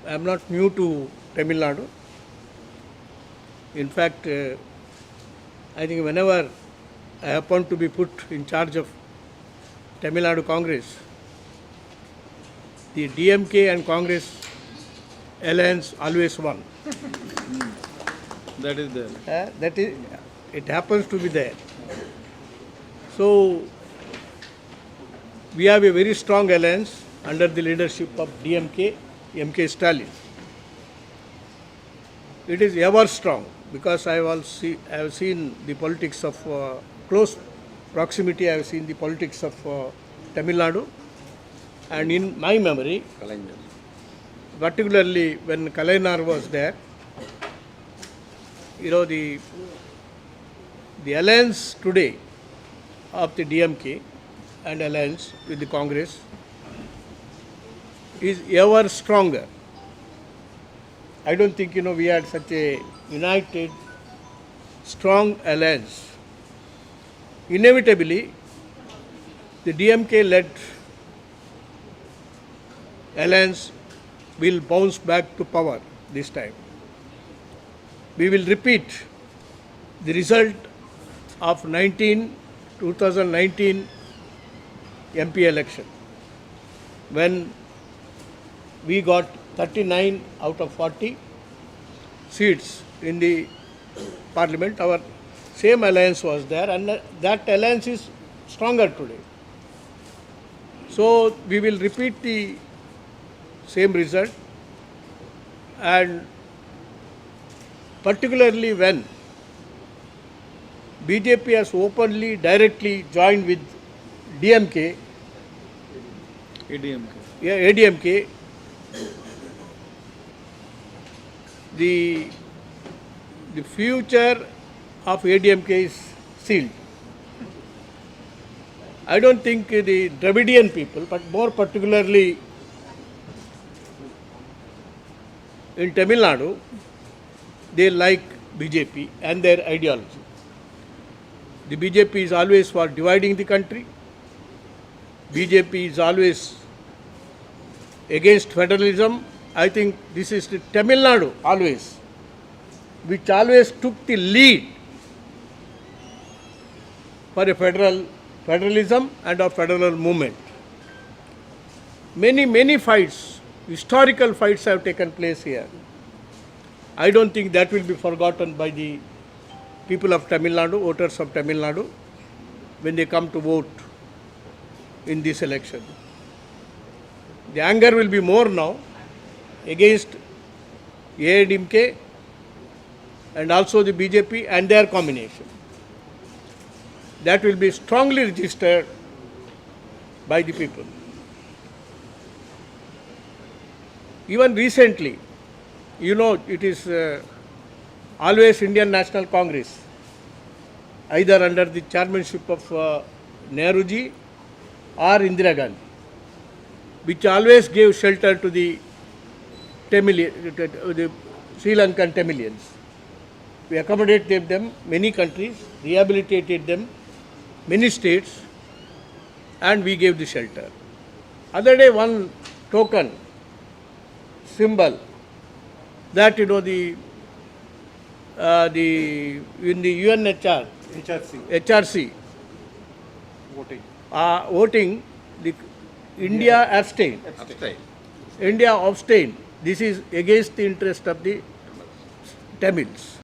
am not new to Tamil Nadu. In fact, I think whenever I happen to be put in charge of Tamil Nadu Congress, the DMK and Congress alliance always won. That is there. It happens to be there. So we have a very strong alliance under the leadership of DMK, MK Stalin. It is ever strong because I have seen the politics of close proximity. I have seen the politics of Tamil Nadu, and in my memory, particularly when Kalainar was there, the alliance today of the DMK and alliance with the Congress is ever stronger. I don't think we had such a united, strong alliance. Inevitably, the DMK-led alliance will bounce back to power this time. We will repeat the result of 2019 MP election, when we got 39 out of 40 seats in the parliament. Our same alliance was there, and that alliance is stronger today. So we will repeat the same result, and particularly when BJP has openly, directly joined with DMK, ADMK, the future of ADMK is sealed. I don't think the Dravidian people, but more particularly in Tamil Nadu, they like BJP and their ideology. The BJP is always for dividing the country. BJP is always against federalism. I think this is the Tamil Nadu always, which always took the lead for a federalism and a federal movement. Many fights, historical fights have taken place here. I don't think that will be forgotten by the people of Tamil Nadu, voters of Tamil Nadu, when they come to vote in this election. The anger will be more now against AIDMK and also the BJP and their combination. That will be strongly registered by the people. Even recently, it is always Indian National Congress, either under the chairmanship of Nehruji or Indira Gandhi, which always gave shelter to the Sri Lankan Tamilians. We accommodated them many countries, rehabilitated them many states, and we gave the shelter. Other day, one token, symbol, that in the UNHR, HRC voting, the India abstained. India abstained. This is against the interest of the Tamils.